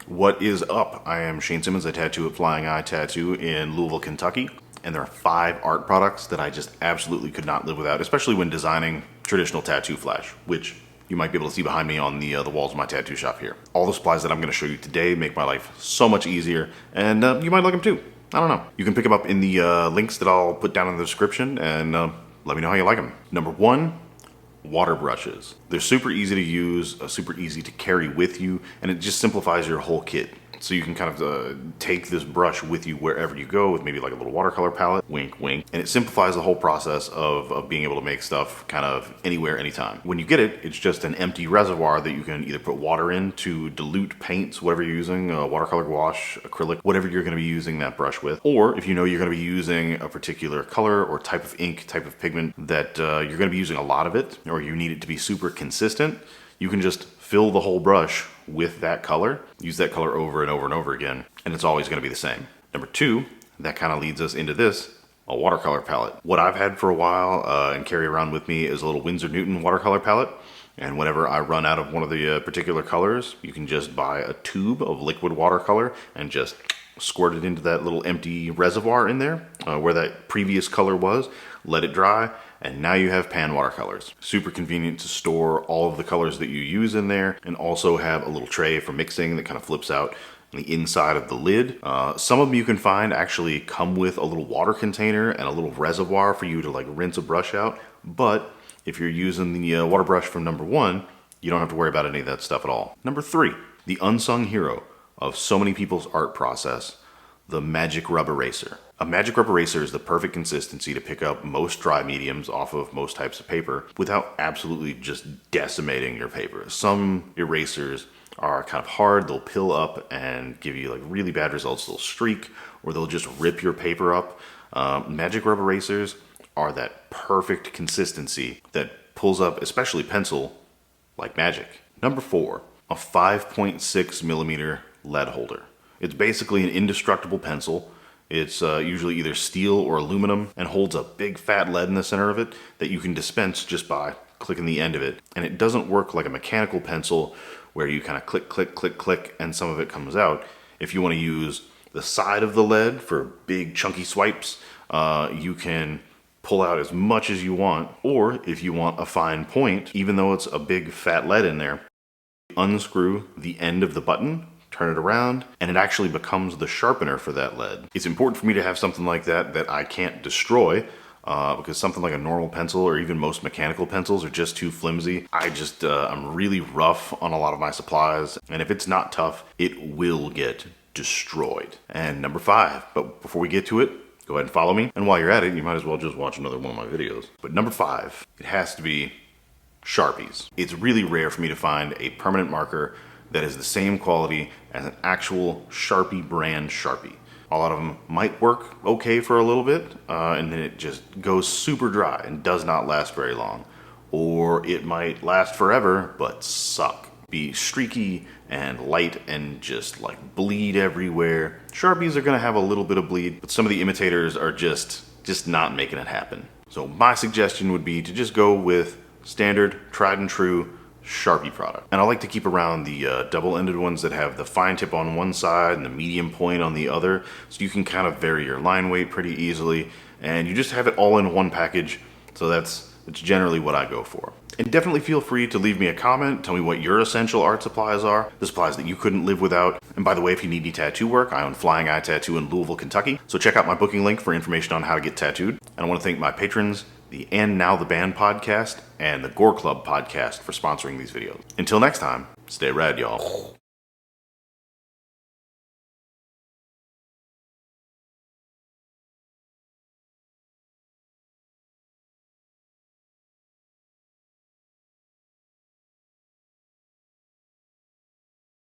What is up? I am Shane Simmons. I tattoo at Flying Eye Tattoo in Louisville, Kentucky. And there are 5 art products that I just absolutely could not live without, especially when designing traditional tattoo flash, which you might be able to see behind me on the walls of my tattoo shop here. All the supplies that I'm going to show you today make my life so much easier, and you might like them too. I don't know. You can pick them up in the links that I'll put down in the description, and let me know how you like them. Number 1, water brushes. They're super easy to use, super easy to carry with you, and it just simplifies your whole kit. So you can kind of take this brush with you wherever you go with maybe like a little watercolor palette, wink, wink. And it simplifies the whole process of being able to make stuff kind of anywhere, anytime. When you get it, it's just an empty reservoir that you can either put water in to dilute paints, whatever you're using, watercolor, gouache, acrylic, whatever you're gonna be using that brush with. Or if you know you're gonna be using a particular color or type of ink, type of pigment that you're gonna be using a lot of it, or you need it to be super consistent, you can just fill the whole brush with that color, use that color over and over and over again, and it's always gonna be the same. Number 2, that kind of leads us into this, a watercolor palette. What I've had for a while and carry around with me is a little Winsor Newton watercolor palette. And whenever I run out of one of the particular colors, you can just buy a tube of liquid watercolor and just squirt it into that little empty reservoir in there where that previous color was, let it dry, and now you have pan watercolors. Super convenient to store all of the colors that you use in there, and also have a little tray for mixing that kind of flips out on the inside of the lid. Some of them you can find actually come with a little water container and a little reservoir for you to like rinse a brush out, but if you're using the water brush from number 1, you don't have to worry about any of that stuff at all. Number 3, the unsung hero of so many people's art process, the Magic Rub Eraser. A Magic Rub Eraser is the perfect consistency to pick up most dry mediums off of most types of paper without absolutely just decimating your paper. Some erasers are kind of hard, they'll pill up and give you like really bad results. They'll streak, or they'll just rip your paper up. Magic Rub Erasers are that perfect consistency that pulls up, especially pencil, like magic. Number 4, a 5.6 millimeter lead holder. It's basically an indestructible pencil. It's usually either steel or aluminum and holds a big fat lead in the center of it that you can dispense just by clicking the end of it. And it doesn't work like a mechanical pencil where you kind of click, click, click, click, and some of it comes out. If you want to use the side of the lead for big chunky swipes, you can pull out as much as you want. Or if you want a fine point, even though it's a big fat lead in there, unscrew the end of the button, turn it around, and it actually becomes the sharpener for that lead. It's important for me to have something like that that I can't destroy because something like a normal pencil or even most mechanical pencils are just too flimsy. I'm really rough on a lot of my supplies, and if it's not tough, it will get destroyed. And number 5, but before we get to it, go ahead and follow me. And while you're at it, you might as well just watch another one of my videos. But number 5, it has to be Sharpies. It's really rare for me to find a permanent marker that is the same quality as an actual Sharpie brand Sharpie. A lot of them might work okay for a little bit, and then it just goes super dry and does not last very long. Or it might last forever, but suck. Be streaky and light and just like bleed everywhere. Sharpies are gonna have a little bit of bleed, but some of the imitators are just not making it happen. So my suggestion would be to just go with standard, tried and true Sharpie product. And I like to keep around the double-ended ones that have the fine tip on one side and the medium point on the other, so you can kind of vary your line weight pretty easily, and you just have it all in one package. So it's generally what I go for. And definitely feel free to leave me a comment, tell me what your essential art supplies are, the supplies that you couldn't live without. And by the way, if you need any tattoo work, I own Flying Eye Tattoo in Louisville, Kentucky. So check out my booking link for information on how to get tattooed. And I want to thank my patrons, the And Now the Band podcast and the Gore Club podcast for sponsoring these videos. Until next time, stay rad, y'all.